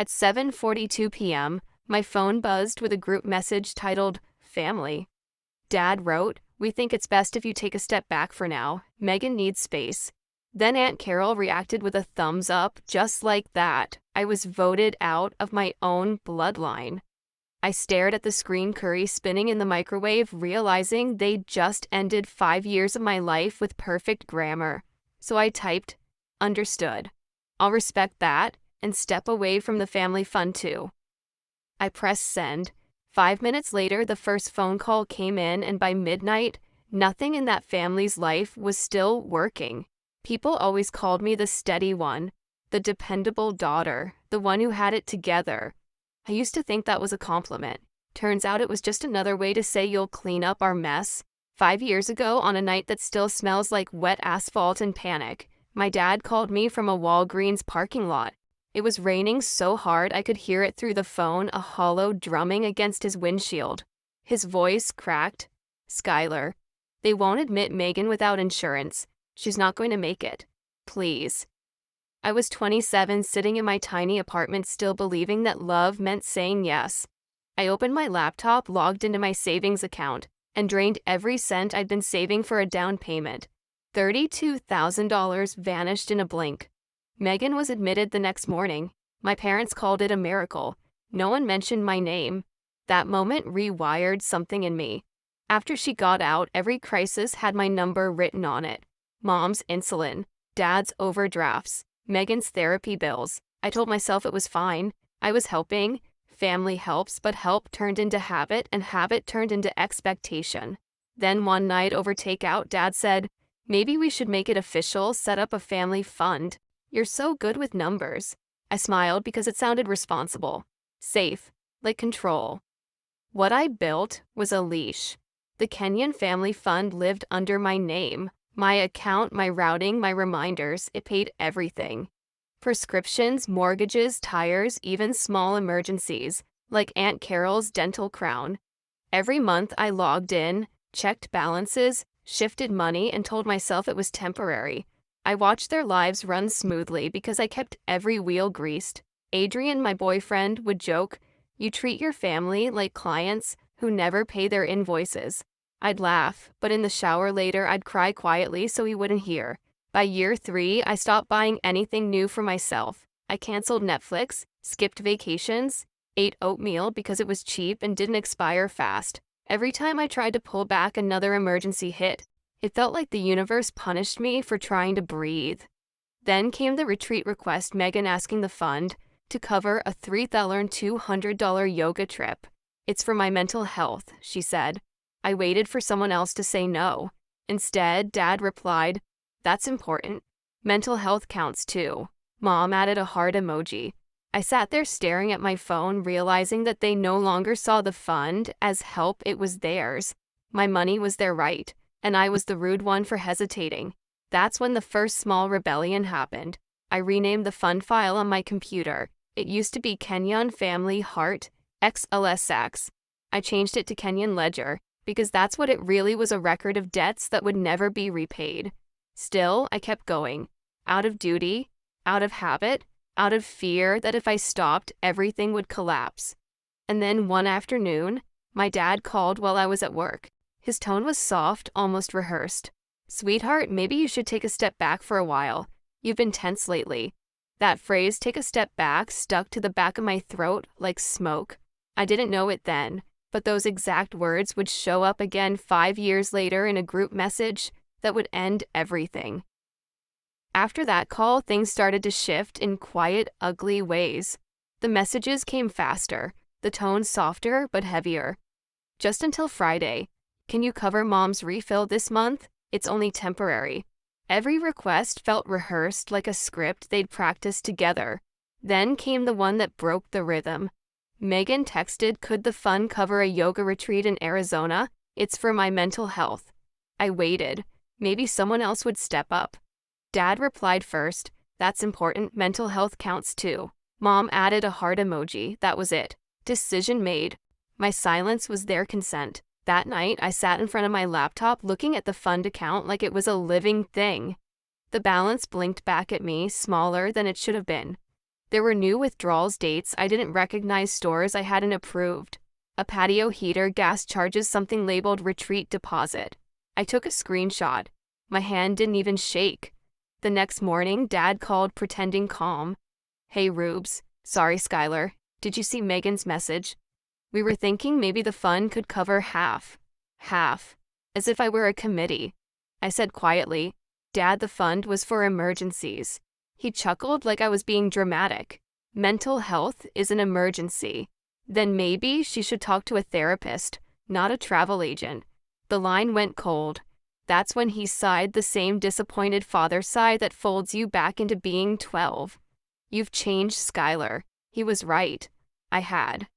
At 7:42 p.m., my phone buzzed with a group message titled, "Family." Dad wrote, "We think it's best if you take a step back for now. Megan needs space." Then Aunt Carol reacted with a thumbs up, just like that. I was voted out of my own bloodline. I stared at the screen curry spinning in the microwave, realizing they'd just ended 5 years of my life with perfect grammar. So I typed, "Understood. I'll respect that and step away from the family fun too." I pressed send. 5 minutes later, the first phone call came in, and by midnight, nothing in that family's life was still working. People always called me the steady one, the dependable daughter, the one who had it together. I used to think that was a compliment. Turns out it was just another way to say you'll clean up our mess. 5 years ago, on a night that still smells like wet asphalt and panic, my dad called me from a Walgreens parking lot. It was raining so hard I could hear it through the phone, a hollow drumming against his windshield. His voice cracked. "Skylar, they won't admit Megan without insurance. She's not going to make it. Please." I was 27, sitting in my tiny apartment, still believing that love meant saying yes. I opened my laptop, logged into my savings account, and drained every cent I'd been saving for a down payment. $32,000 vanished in a blink. Megan was admitted the next morning. My parents called it a miracle. No one mentioned my name. That moment rewired something in me. After she got out, every crisis had my number written on it. Mom's insulin, Dad's overdrafts, Megan's therapy bills. I told myself it was fine. I was helping. Family helps, but help turned into habit, and habit turned into expectation. Then one night over takeout, Dad said, "Maybe we should make it official, set up a family fund. You're so good with numbers." I smiled because it sounded responsible. Safe, like control. What I built was a leash. The Kenyon Family Fund lived under my name. My account, my routing, my reminders, it paid everything. Prescriptions, mortgages, tires, even small emergencies, like Aunt Carol's dental crown. Every month I logged in, checked balances, shifted money, and told myself it was temporary. I watched their lives run smoothly because I kept every wheel greased. Adrian, my boyfriend, would joke, "You treat your family like clients who never pay their invoices." I'd laugh, but in the shower later I'd cry quietly so he wouldn't hear. By year 3, I stopped buying anything new for myself. I canceled Netflix, skipped vacations, ate oatmeal because it was cheap and didn't expire fast. Every time I tried to pull back, another emergency hit. It felt like the universe punished me for trying to breathe. Then came the retreat request, Megan asking the fund to cover a $3,200 yoga trip. "It's for my mental health," she said. I waited for someone else to say no. Instead, Dad replied, "That's important. Mental health counts too." Mom added a heart emoji. I sat there staring at my phone, realizing that they no longer saw the fund as help, it was theirs. My money was their right, and I was the rude one for hesitating. That's when the first small rebellion happened. I renamed the fund file on my computer. It used to be Kenyon Family Heart XLSX. I changed it to Kenyon Ledger, because that's what it really was, a record of debts that would never be repaid. Still, I kept going. Out of duty, out of habit, out of fear that if I stopped, everything would collapse. And then one afternoon, my dad called while I was at work. His tone was soft, almost rehearsed. "Sweetheart, maybe you should take a step back for a while. You've been tense lately." That phrase, "take a step back," stuck to the back of my throat like smoke. I didn't know it then, but those exact words would show up again 5 years later in a group message that would end everything. After that call, things started to shift in quiet, ugly ways. The messages came faster, the tone softer but heavier. "Just until Friday. Can you cover Mom's refill this month? It's only temporary." Every request felt rehearsed, like a script they'd practiced together. Then came the one that broke the rhythm. Megan texted, "Could the fund cover a yoga retreat in Arizona? It's for my mental health." I waited. Maybe someone else would step up. Dad replied first, "That's important. Mental health counts too." Mom added a heart emoji. That was it. Decision made. My silence was their consent. That night, I sat in front of my laptop looking at the fund account like it was a living thing. The balance blinked back at me, smaller than it should have been. There were new withdrawals dates I didn't recognize, stores I hadn't approved. A patio heater, gas charges, something labeled retreat deposit. I took a screenshot. My hand didn't even shake. The next morning, Dad called, pretending calm. "Hey Rubes, sorry Skylar, did you see Megan's message? We were thinking maybe the fund could cover half." Half. As if I were a committee. I said quietly, "Dad, the fund was for emergencies." He chuckled like I was being dramatic. "Mental health is an emergency. Then maybe she should talk to a therapist, not a travel agent." The line went cold. That's when he sighed, the same disappointed father sigh that folds you back into being 12. "You've changed, Skylar." He was right. I had.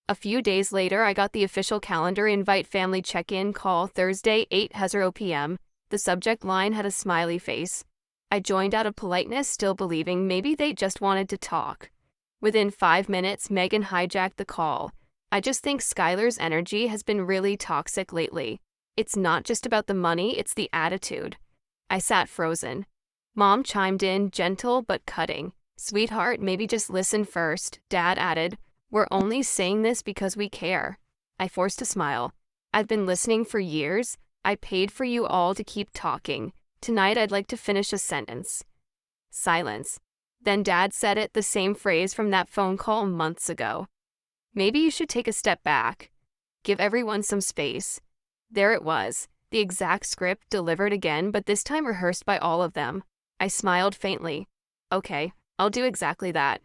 A few days later, I got the official calendar invite, family check-in call, Thursday, 8:00 p.m. The subject line had a smiley face. I joined out of politeness, still believing maybe they just wanted to talk. Within 5 minutes, Megan hijacked the call. "I just think Skylar's energy has been really toxic lately. It's not just about the money, it's the attitude." I sat frozen. Mom chimed in, gentle but cutting. "Sweetheart, maybe just listen first." Dad added, "We're only saying this because we care." I forced a smile. "I've been listening for years. I paid for you all to keep talking. Tonight I'd like to finish a sentence." Silence. Then Dad said it, the same phrase from that phone call months ago. "Maybe you should take a step back. Give everyone some space." There it was, the exact script delivered again, but this time rehearsed by all of them. I smiled faintly. "Okay, I'll do exactly that."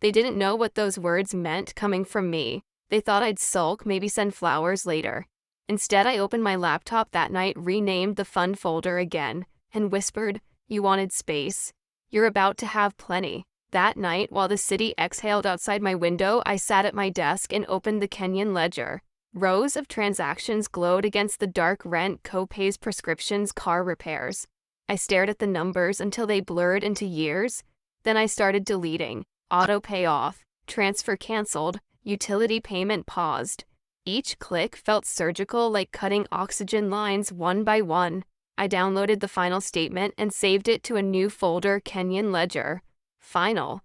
They didn't know what those words meant coming from me. They thought I'd sulk, maybe send flowers later. Instead, I opened my laptop that night, renamed the fund folder again, and whispered, "You wanted space. You're about to have plenty." That night, while the city exhaled outside my window, I sat at my desk and opened the Kenyon ledger. Rows of transactions glowed against the dark: rent, co-pays, prescriptions, car repairs. I stared at the numbers until they blurred into years. Then I started deleting. Auto pay off, transfer canceled, utility payment paused. Each click felt surgical, like cutting oxygen lines one by one. I downloaded the final statement and saved it to a new folder, Kenyon Ledger. Final.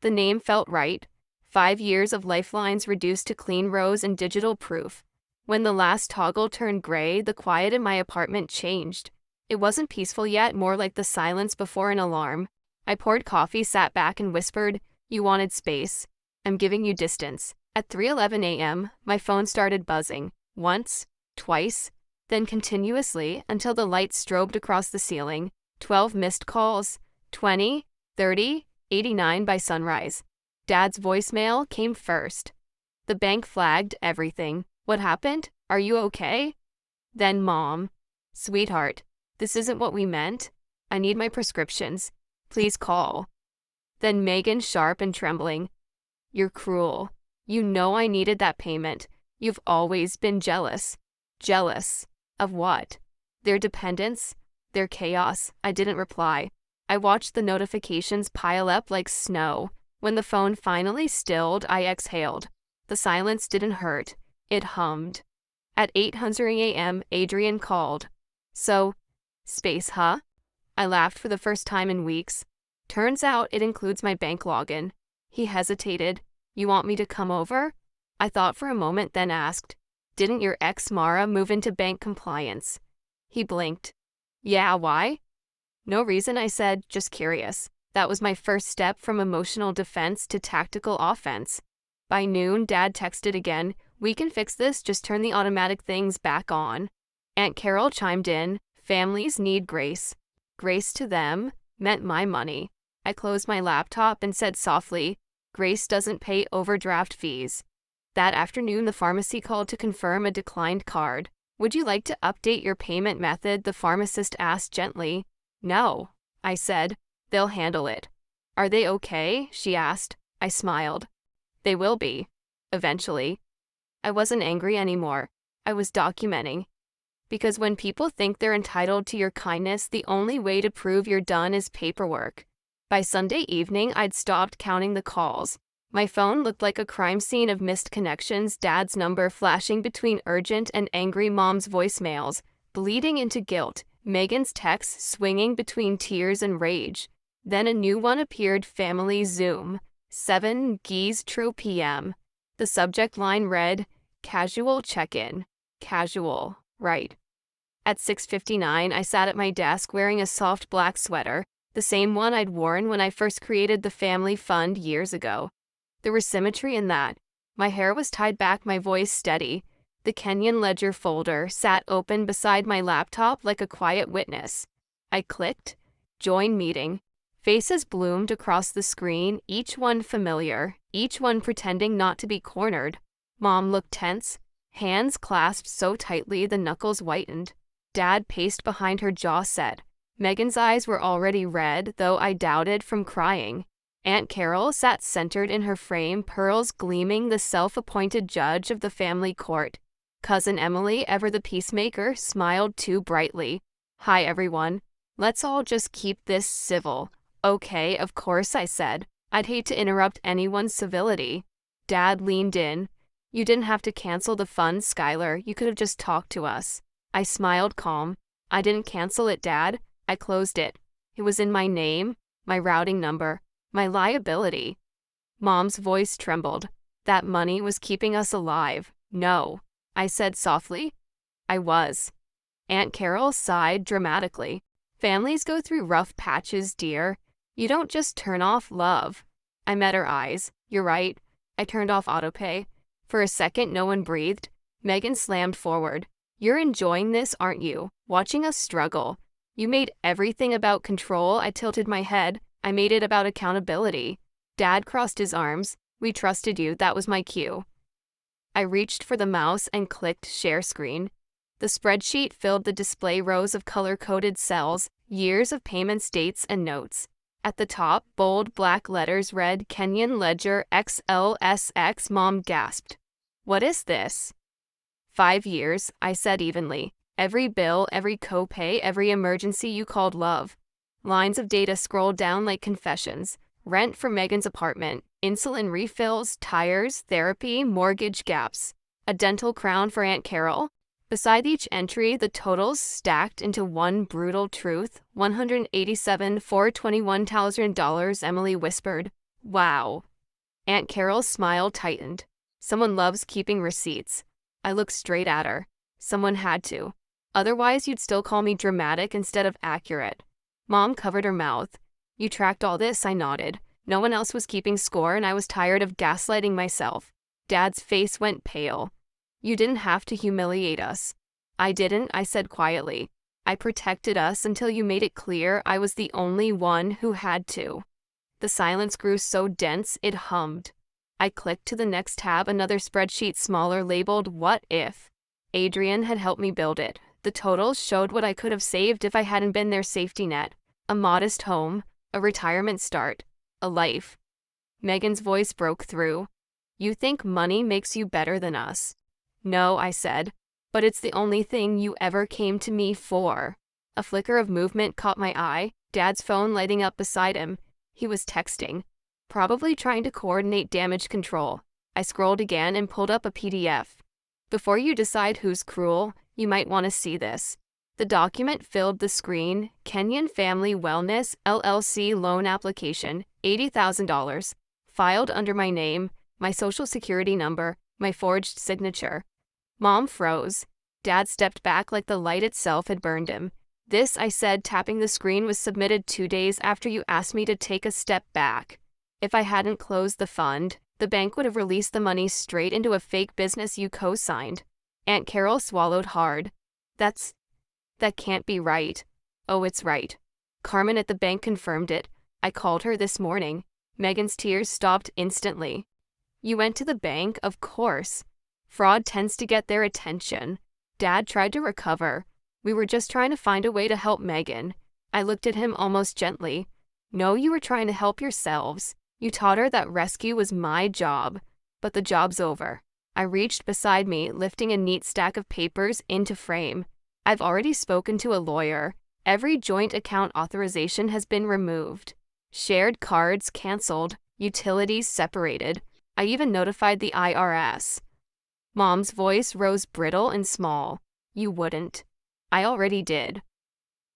The name felt right. 5 years of lifelines reduced to clean rows and digital proof. When the last toggle turned gray, the quiet in my apartment changed. It wasn't peaceful yet, more like the silence before an alarm. I poured coffee, sat back, and whispered, "You wanted space. I'm giving you distance." At 3:11 a.m., my phone started buzzing. Once, twice, then continuously until the lights strobed across the ceiling. 12 missed calls. 20, 30, 89 by sunrise. Dad's voicemail came first. The bank flagged everything. "What happened? Are you okay?" Then Mom. "Sweetheart, this isn't what we meant. I need my prescriptions. Please call." Then Megan, sharp and trembling. "You're cruel. You know I needed that payment. You've always been jealous." Jealous. Of what? Their dependence? Their chaos? I didn't reply. I watched the notifications pile up like snow. When the phone finally stilled, I exhaled. The silence didn't hurt. It hummed. At 8:00 a.m., Adrian called. "So, space, huh?" I laughed for the first time in weeks. "Turns out it includes my bank login." He hesitated. "You want me to come over?" I thought for a moment, then asked, "Didn't your ex Mara move into bank compliance?" He blinked. "Yeah, why?" "No reason," I said, "just curious." That was my first step from emotional defense to tactical offense. By noon, Dad texted again, "We can fix this, just turn the automatic things back on." Aunt Carol chimed in, "Families need grace." Grace to them meant my money. I closed my laptop and said softly, "Grace doesn't pay overdraft fees." That afternoon, the pharmacy called to confirm a declined card. "Would you like to update your payment method?" the pharmacist asked gently. "No," I said. "They'll handle it." "Are they okay?" she asked. I smiled. "They will be. Eventually." I wasn't angry anymore. I was documenting. Because when people think they're entitled to your kindness, the only way to prove you're done is paperwork. By Sunday evening, I'd stopped counting the calls. My phone looked like a crime scene of missed connections, Dad's number flashing between urgent and angry, Mom's voicemails, bleeding into guilt, Megan's texts swinging between tears and rage. Then a new one appeared: family Zoom, 7 Gs Tro PM. The subject line read, casual check-in. Casual, right. At 6:59, I sat at my desk wearing a soft black sweater, the same one I'd worn when I first created the family fund years ago. There was symmetry in that. My hair was tied back, my voice steady. The Kenyon ledger folder sat open beside my laptop like a quiet witness. I clicked, join meeting. Faces bloomed across the screen, each one familiar, each one pretending not to be cornered. Mom looked tense, hands clasped so tightly the knuckles whitened. Dad paced behind her, jaw set. Megan's eyes were already red, though I doubted from crying. Aunt Carol sat centered in her frame, pearls gleaming, the self-appointed judge of the family court. Cousin Emily, ever the peacemaker, smiled too brightly. Hi everyone. Let's all just keep this civil. Okay, of course, I said. I'd hate to interrupt anyone's civility. Dad leaned in. You didn't have to cancel the fund, Skylar. You could have just talked to us. I smiled, calm. I didn't cancel it, Dad. I closed it. It was in my name, my routing number, my liability. Mom's voice trembled. That money was keeping us alive. No, I said softly. I was. Aunt Carol sighed dramatically. Families go through rough patches, dear. You don't just turn off love. I met her eyes. You're right. I turned off autopay. For a second, no one breathed. Megan slammed forward. You're enjoying this, aren't you? Watching us struggle. You made everything about control. I tilted my head. I made it about accountability. Dad crossed his arms. We trusted you. That was my cue. I reached for the mouse and clicked share screen. The spreadsheet filled the display, rows of color-coded cells, years of payments, dates, and notes. At the top, bold black letters read, Kenyon Ledger XLSX. Mom gasped. What is this? 5 years, I said evenly. Every bill, every copay, every emergency you called love. Lines of data scrolled down like confessions. Rent for Megan's apartment, insulin refills, tires, therapy, mortgage gaps. A dental crown for Aunt Carol. Beside each entry, the totals stacked into one brutal truth. $187,421,000, Emily whispered. Wow. Aunt Carol's smile tightened. Someone loves keeping receipts. I looked straight at her. Someone had to. Otherwise, you'd still call me dramatic instead of accurate. Mom covered her mouth. You tracked all this, I nodded. No one else was keeping score, and I was tired of gaslighting myself. Dad's face went pale. You didn't have to humiliate us. I didn't, I said quietly. I protected us until you made it clear I was the only one who had to. The silence grew so dense it hummed. I clicked to the next tab, another spreadsheet, smaller, labeled What If. Adrian had helped me build it. The totals showed what I could have saved if I hadn't been their safety net. A modest home, a retirement start, a life. Megan's voice broke through. You think money makes you better than us? No, I said, but it's the only thing you ever came to me for. A flicker of movement caught my eye, Dad's phone lighting up beside him. He was texting, probably trying to coordinate damage control. I scrolled again and pulled up a PDF. Before you decide who's cruel, you might want to see this. The document filled the screen. Kenyon Family Wellness, LLC loan application, $80,000. Filed under my name, my social security number, my forged signature. Mom froze. Dad stepped back like the light itself had burned him. This, I said, tapping the screen, was submitted 2 days after you asked me to take a step back. If I hadn't closed the fund, the bank would have released the money straight into a fake business you co-signed. Aunt Carol swallowed hard. That can't be right. Oh, it's right. Carmen at the bank confirmed it. I called her this morning. Megan's tears stopped instantly. You went to the bank, of course. Fraud tends to get their attention. Dad tried to recover. We were just trying to find a way to help Megan. I looked at him almost gently. No, you were trying to help yourselves. You taught her that rescue was my job. But the job's over. I reached beside me, lifting a neat stack of papers into frame. I've already spoken to a lawyer. Every joint account authorization has been removed. Shared cards canceled. Utilities separated. I even notified the IRS. Mom's voice rose brittle and small. You wouldn't. I already did.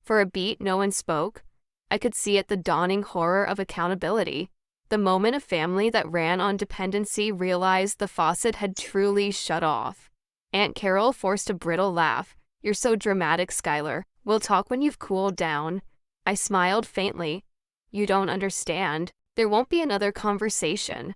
For a beat, no one spoke. I could see it, the dawning horror of accountability. The moment a family that ran on dependency realized the faucet had truly shut off. Aunt Carol forced a brittle laugh. "You're so dramatic, Skylar. We'll talk when you've cooled down." I smiled faintly. "You don't understand. There won't be another conversation.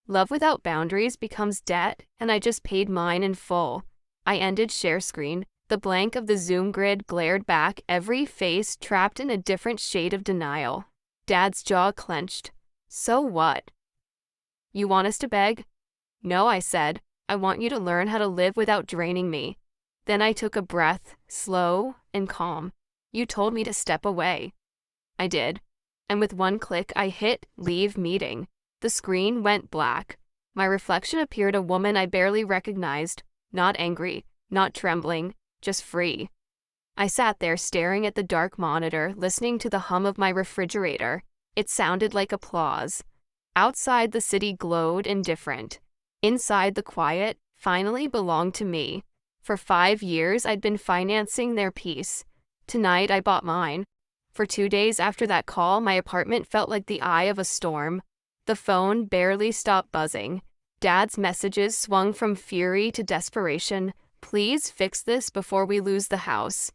Love without boundaries becomes debt, and I just paid mine in full." I ended share screen. The blank of the Zoom grid glared back, every face trapped in a different shade of denial. Dad's jaw clenched. "So what? You want us to beg?" "No," I said. "I want you to learn how to live without draining me." Then I took a breath, slow and calm. "You told me to step away." I did. And with one click, I hit leave meeting. The screen went black. My reflection appeared, a woman I barely recognized, not angry, not trembling, just free. I sat there staring at the dark monitor, listening to the hum of my refrigerator. It sounded like applause. Outside, the city glowed indifferent. Inside, the quiet finally belonged to me. For 5 years, I'd been financing their peace. Tonight, I bought mine. For 2 days after that call, my apartment felt like the eye of a storm. The phone barely stopped buzzing. Dad's messages swung from fury to desperation. "Please fix this before we lose the house."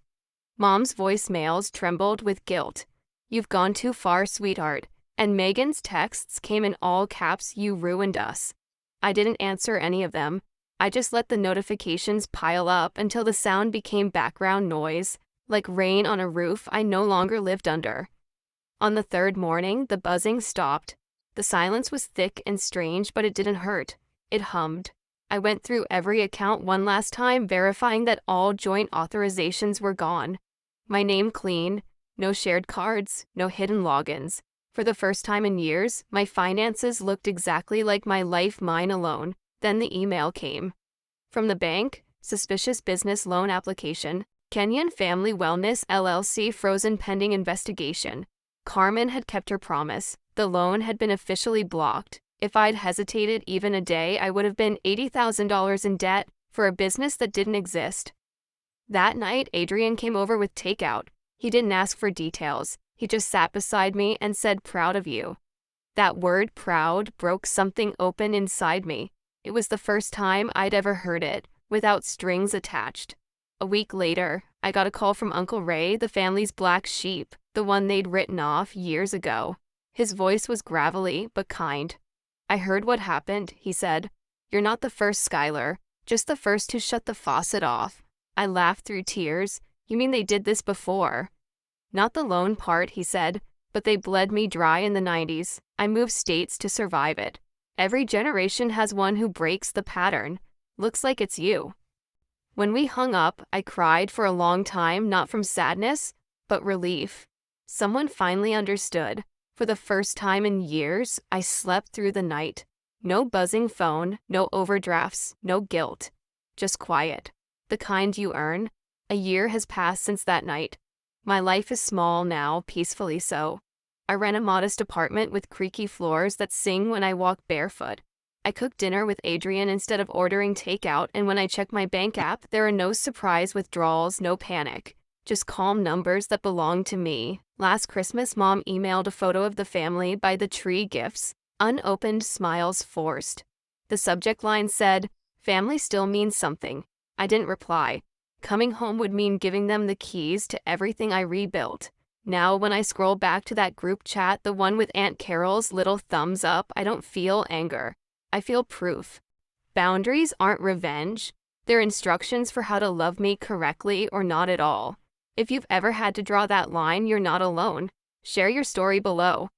Mom's voicemails trembled with guilt. "You've gone too far, sweetheart." And Megan's texts came in all caps, "You ruined us." I didn't answer any of them. I just let the notifications pile up until the sound became background noise, like rain on a roof I no longer lived under. On the third morning, the buzzing stopped. The silence was thick and strange, but it didn't hurt. It hummed. I went through every account one last time, verifying that all joint authorizations were gone. My name clean, no shared cards, no hidden logins. For the first time in years, my finances looked exactly like my life, mine alone. Then the email came. From the bank, suspicious business loan application. Kenyon Family Wellness LLC frozen pending investigation. Carmen had kept her promise. The loan had been officially blocked. If I'd hesitated even a day, I would have been $80,000 in debt for a business that didn't exist. That night, Adrian came over with takeout. He didn't ask for details. He just sat beside me and said, "Proud of you." That word, proud, broke something open inside me. It was the first time I'd ever heard it, without strings attached. A week later, I got a call from Uncle Ray, the family's black sheep, the one they'd written off years ago. His voice was gravelly but kind. "I heard what happened," he said. "You're not the first, Skylar, just the first to shut the faucet off." I laughed through tears. "You mean they did this before?" "Not the loan part," he said, "but they bled me dry in the 90s. I moved states to survive it. Every generation has one who breaks the pattern. Looks like it's you." When we hung up, I cried for a long time, not from sadness, but relief. Someone finally understood. For the first time in years, I slept through the night. No buzzing phone, no overdrafts, no guilt. Just quiet. The kind you earn. A year has passed since that night. My life is small now, peacefully so. I rent a modest apartment with creaky floors that sing when I walk barefoot. I cook dinner with Adrian instead of ordering takeout, and when I check my bank app, there are no surprise withdrawals, no panic. Just calm numbers that belong to me. Last Christmas, Mom emailed a photo of the family by the tree, gifts, unopened, smiles forced. The subject line said, "Family still means something." I didn't reply. Coming home would mean giving them the keys to everything I rebuilt. Now, when I scroll back to that group chat, the one with Aunt Carol's little thumbs up, I don't feel anger. I feel proof. Boundaries aren't revenge. They're instructions for how to love me correctly or not at all. If you've ever had to draw that line, you're not alone. Share your story below.